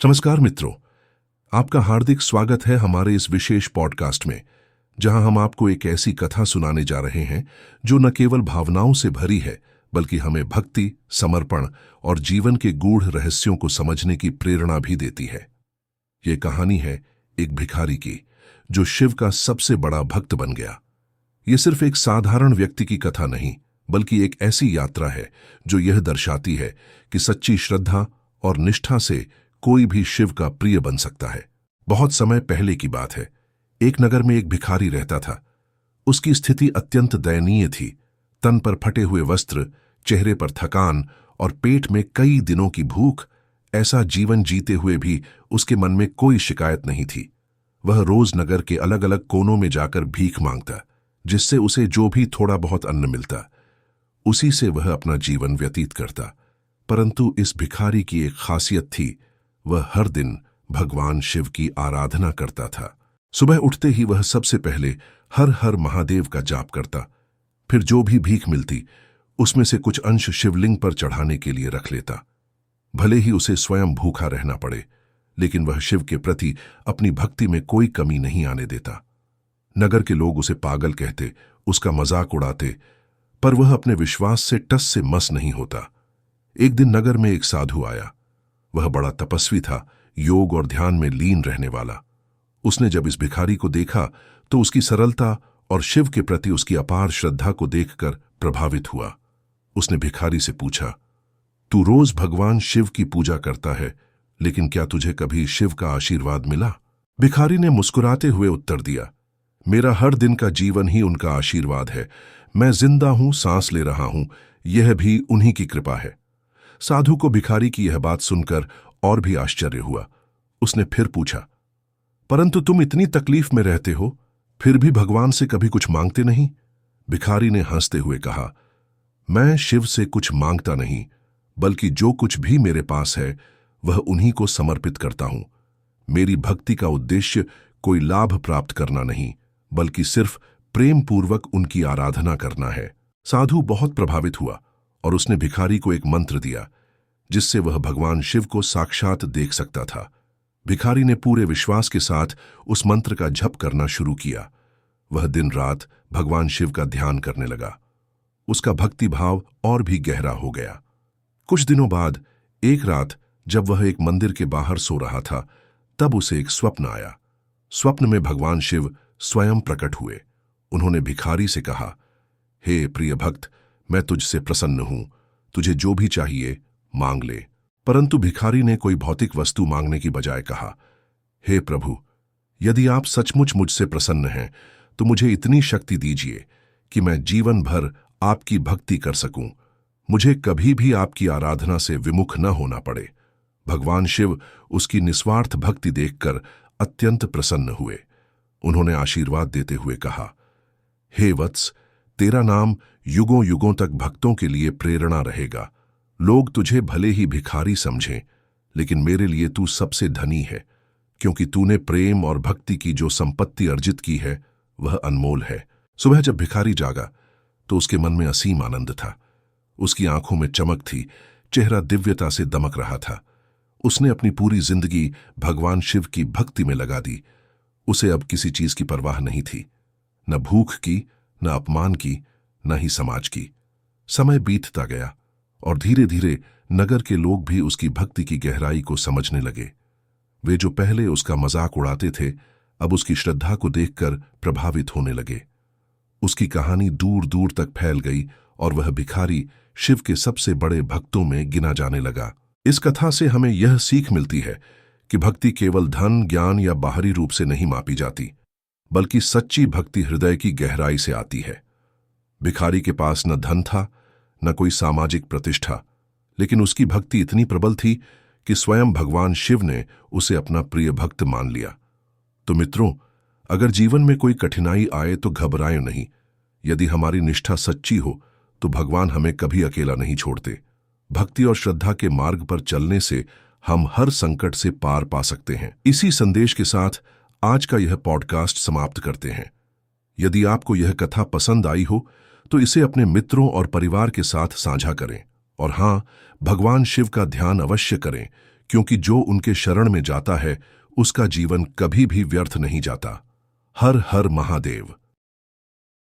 नमस्कार मित्रों, आपका हार्दिक स्वागत है हमारे इस विशेष पॉडकास्ट में, जहां हम आपको एक ऐसी कथा सुनाने जा रहे हैं जो न केवल भावनाओं से भरी है, बल्कि हमें भक्ति, समर्पण और जीवन के गूढ़ रहस्यों को समझने की प्रेरणा भी देती है। ये कहानी है एक भिखारी की, जो शिव का सबसे बड़ा भक्त बन गया। ये सिर्फ एक साधारण व्यक्ति की कथा नहीं, बल्कि एक ऐसी यात्रा है जो यह दर्शाती है कि सच्ची श्रद्धा और निष्ठा से कोई भी शिव का प्रिय बन सकता है। बहुत समय पहले की बात है। एक नगर में एक भिखारी रहता था। उसकी स्थिति अत्यंत दयनीय थी। तन पर फटे हुए वस्त्र, चेहरे पर थकान और पेट में कई दिनों की भूख। ऐसा जीवन जीते हुए भी उसके मन में कोई शिकायत नहीं थी। वह रोज नगर के अलग अलग कोनों में जाकर भीख मांगता, जिससे उसे जो भी थोड़ा बहुत अन्न मिलता, उसी से वह अपना जीवन व्यतीत करता। परंतु इस भिखारी की एक खासियत थी, वह हर दिन भगवान शिव की आराधना करता था। सुबह उठते ही वह सबसे पहले हर हर महादेव का जाप करता। फिर जो भी भीख मिलती, उसमें से कुछ अंश शिवलिंग पर चढ़ाने के लिए रख लेता। भले ही उसे स्वयं भूखा रहना पड़े, लेकिन वह शिव के प्रति अपनी भक्ति में कोई कमी नहीं आने देता। नगर के लोग उसे पागल कहते, उसका मजाक उड़ाते, पर वह अपने विश्वास से टस से मस नहीं होता। एक दिन नगर में एक साधु आया। वह बड़ा तपस्वी था, योग और ध्यान में लीन रहने वाला। उसने जब इस भिखारी को देखा तो उसकी सरलता और शिव के प्रति उसकी अपार श्रद्धा को देखकर प्रभावित हुआ। उसने भिखारी से पूछा, तू रोज भगवान शिव की पूजा करता है, लेकिन क्या तुझे कभी शिव का आशीर्वाद मिला? भिखारी ने मुस्कुराते हुए उत्तर दिया, मेरा हर दिन का जीवन ही उनका आशीर्वाद है। मैं जिंदा हूं, सांस ले रहा हूं, यह भी उन्हीं की कृपा है। साधु को भिखारी की यह बात सुनकर और भी आश्चर्य हुआ। उसने फिर पूछा, परंतु तुम इतनी तकलीफ में रहते हो, फिर भी भगवान से कभी कुछ मांगते नहीं? भिखारी ने हंसते हुए कहा, मैं शिव से कुछ मांगता नहीं, बल्कि जो कुछ भी मेरे पास है वह उन्हीं को समर्पित करता हूं। मेरी भक्ति का उद्देश्य कोई लाभ प्राप्त करना नहीं, बल्कि सिर्फ प्रेम पूर्वक उनकी आराधना करना है। साधु बहुत प्रभावित हुआ और उसने भिखारी को एक मंत्र दिया, जिससे वह भगवान शिव को साक्षात देख सकता था। भिखारी ने पूरे विश्वास के साथ उस मंत्र का जप करना शुरू किया। वह दिन रात भगवान शिव का ध्यान करने लगा। उसका भक्ति भाव और भी गहरा हो गया। कुछ दिनों बाद एक रात जब वह एक मंदिर के बाहर सो रहा था, तब उसे एक स्वप्न आया। स्वप्न में भगवान शिव स्वयं प्रकट हुए। उन्होंने भिखारी से कहा, हे प्रिय भक्त, मैं तुझसे प्रसन्न हूं, तुझे जो भी चाहिए मांग ले। परंतु भिखारी ने कोई भौतिक वस्तु मांगने की बजाय कहा, हे प्रभु, यदि आप सचमुच मुझसे प्रसन्न हैं तो मुझे इतनी शक्ति दीजिए कि मैं जीवन भर आपकी भक्ति कर सकूं। मुझे कभी भी आपकी आराधना से विमुख न होना पड़े। भगवान शिव उसकी निस्वार्थ भक्ति देखकर अत्यंत प्रसन्न हुए। उन्होंने आशीर्वाद देते हुए कहा, हे वत्स, तेरा नाम युगों युगों तक भक्तों के लिए प्रेरणा रहेगा। लोग तुझे भले ही भिखारी समझें, लेकिन मेरे लिए तू सबसे धनी है, क्योंकि तूने प्रेम और भक्ति की जो संपत्ति अर्जित की है वह अनमोल है। सुबह जब भिखारी जागा तो उसके मन में असीम आनंद था। उसकी आंखों में चमक थी, चेहरा दिव्यता से दमक रहा था। उसने अपनी पूरी जिंदगी भगवान शिव की भक्ति में लगा दी। उसे अब किसी चीज की परवाह नहीं थी, न भूख की, न अपमान की, न ही समाज की। समय बीतता गया और धीरे धीरे नगर के लोग भी उसकी भक्ति की गहराई को समझने लगे। वे जो पहले उसका मजाक उड़ाते थे, अब उसकी श्रद्धा को देखकर प्रभावित होने लगे। उसकी कहानी दूर दूर तक फैल गई और वह भिखारी शिव के सबसे बड़े भक्तों में गिना जाने लगा। इस कथा से हमें यह सीख मिलती है कि भक्ति केवल धन, ज्ञान या बाहरी रूप से नहीं मापी जाती, बल्कि सच्ची भक्ति हृदय की गहराई से आती है। भिखारी के पास न धन था, न कोई सामाजिक प्रतिष्ठा, लेकिन उसकी भक्ति इतनी प्रबल थी कि स्वयं भगवान शिव ने उसे अपना प्रिय भक्त मान लिया। तो मित्रों, अगर जीवन में कोई कठिनाई आए तो घबराएं नहीं। यदि हमारी निष्ठा सच्ची हो तो भगवान हमें कभी अकेला नहीं छोड़ते। भक्ति और श्रद्धा के मार्ग पर चलने से हम हर संकट से पार पा सकते हैं। इसी संदेश के साथ आज का यह पॉडकास्ट समाप्त करते हैं। यदि आपको यह कथा पसंद आई हो तो इसे अपने मित्रों और परिवार के साथ साझा करें। और हां, भगवान शिव का ध्यान अवश्य करें, क्योंकि जो उनके शरण में जाता है उसका जीवन कभी भी व्यर्थ नहीं जाता। हर हर महादेव।